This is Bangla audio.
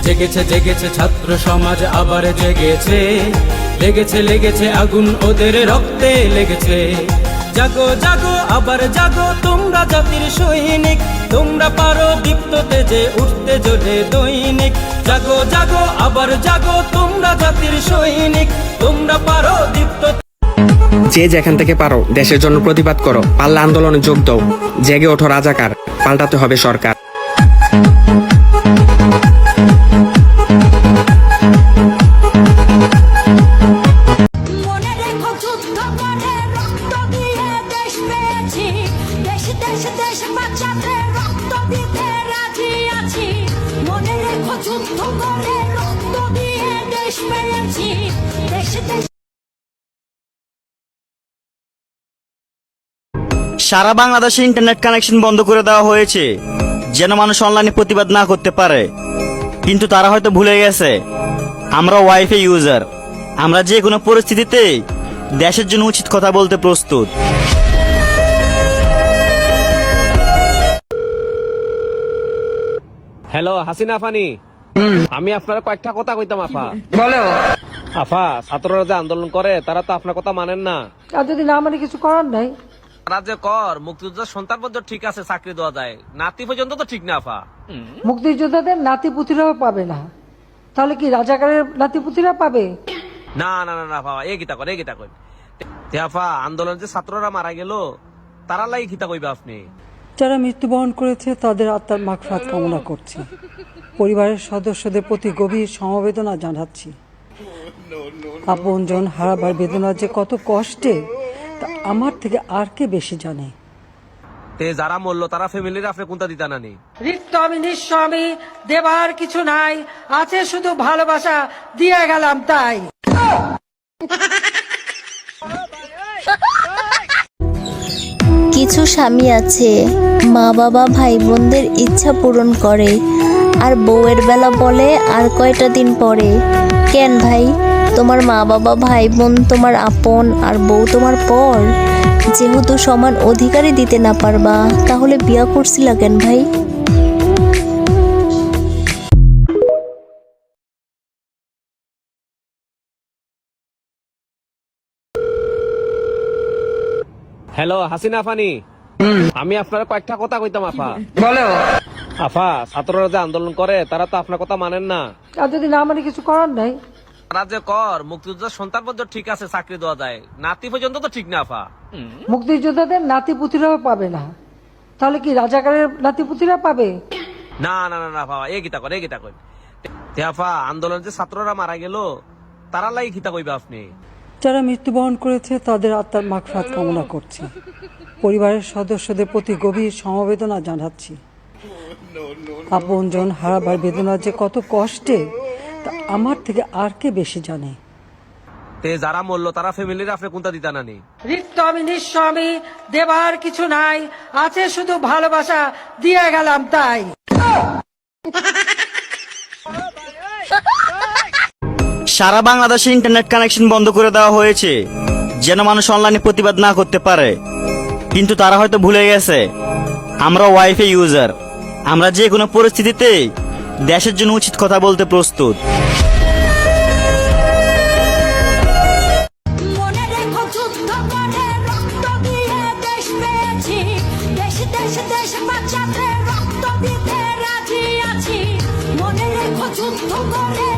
জেগেছে জেগেছে ছাত্র সমাজ আবার জেগেছে, লেগেছে লেগেছে আগুন ওদের রক্তে লেগেছে। জাগো জাগো আবার জাগো তোমরা জাতির সৈনিক, তোমরা পারো দীপ্ত তেজে উঠতে জ্বলে দৈনিক। জাগো জাগো আবার জাগো তোমরা জাতির সৈনিক, তোমরা পারো দীপ্ত। যে যেখান থেকে পারো দেশের জন্য প্রতিবাদ করো, পাল্লা আন্দোলনে যোগ দাও। জেগে ওঠো রাজাকার, পাল্টাতে হবে সরকার। সারা বাংলাদেশে ইন্টারনেট কানেকশন বন্ধ করে দেওয়া হয়েছে যেন মানুষ অনলাইনে প্রতিবাদ না করতে পারে, কিন্তু তারা হয়তো ভুলে গেছে আমরা ওয়াইফাই ইউজার। আমরা যে কোনো পরিস্থিতিতে দেশের জন্য উচিত কথা বলতে প্রস্তুত। হ্যালো হাসিনা ফানি, আমি আপনার কয়েকটা কথা কইতাম। আফা বলো। আফা, ছাত্ররা যে আন্দোলন করে তারা তো আপনার কথা মানেন না। আর যদি না মানে কিছু করার নাই। তারা যে কর মুক্তিযোদ্ধার সন্তান পর্যন্ত ঠিক আছে, চাকরি দেওয়া যায়, নাতি পর্যন্ত তো ঠিক না। আফা, মুক্তিযোদ্ধাদের নাতিপুতিরাও পাবে না, তাহলে কি রাজাকারের নাতিপুতিরা পাবে? না না না না বাবা, এই গীতা কর, এই গীতা কর। আফা, আন্দোলন যে ছাত্ররা মারা গেল তারা লাই গীতা কইবে আপনি। যারা মৃত্যুবরণ করেছে তাদের আত্মার মাগফিরাত কামনা করছি, পরিবারের সদস্যদের প্রতি গভীর সমবেদনা জানাচ্ছি। আপনজন হারাবার বেদনা যে কত কষ্টে তা আমার থেকে আর কে বেশি জানে। তে যারা মরল তারা ফ্যামিলির আপনি কোনটা দিতা নানি? রিক্ত আমি নিঃস্ব, আমি দেবার কিছু নাই, আছে শুধু ভালোবাসা, দিয়ে গেলাম তাই। কিছু স্বামী আছে মা বাবা ভাই বোনদের ইচ্ছা পূরণ করে, আর বউয়ের বেলা বলে আর কয়টা দিন পরে। কেন ভাই, তোমার মা বাবা ভাই বোন তোমার আপন আর বউ তোমার পর। যেহেতু সমান অধিকারই দিতে না পারবা, তাহলে বিয়া করছিলা কেন ভাই? হ্যালো হাসিনা ফানি, আমি আপনার কয়েকটা কথা কইতাম। আফা বলো। আফা, ছাত্ররা যে আন্দোলন করে তারা তো আপনার কথা মানেন না। আর যদি না মানে কিছু করার নাই। তারা যে কর মুক্তিযোদ্ধার সন্তান পর্যন্ত ঠিক আছে, চাকরি দেওয়া যায়, নাতি পর্যন্ত তো ঠিক না। আফা, মুক্তিযোদ্ধাদের নাতিপুতিরাও পাবে না, তাহলে কি রাজাকারের নাতিপুতিরা পাবে? না না না না বাবা, এই গীতা কর, এই গীতা কর। আফা, আন্দোলন যে ছাত্ররা মারা গেল তারা লাই গীতা কইবে আপনি। যারা মৃত্যুবরণ করেছে তাদের আত্মার মাগফিরাত কামনা করছি, পরিবারের সদস্যদের প্রতি গভীর সমবেদনা জানাচ্ছি। আপনজন হারাবার বেদনা যে কত কষ্টে তা আমার থেকে আর কে বেশি জানে। তে যারা মরল তারা ফ্যামিলির আপনি কোনটা দিতা নানি? রিক্ত আমি নিঃস্ব, আমি দেবার কিছু নাই, আছে শুধু ভালোবাসা, দিয়ে গেলাম তাই। সারা বাংলাদেশে ইন্টারনেট কানেকশন বন্ধ করে দেওয়া হয়েছে যেন মানুষ অনলাইনে প্রতিবাদ না করতে পারে, কিন্তু তারা হয়তো ভুলে গেছে আমরা ওয়াইফাই ইউজার। আমরা যে কোনো পরিস্থিতিতে দেশের জন্য উচিত কথা বলতে প্রস্তুত। রক্ত দিতে রাজি আছি, মনে রেখো যুদ্ধ করে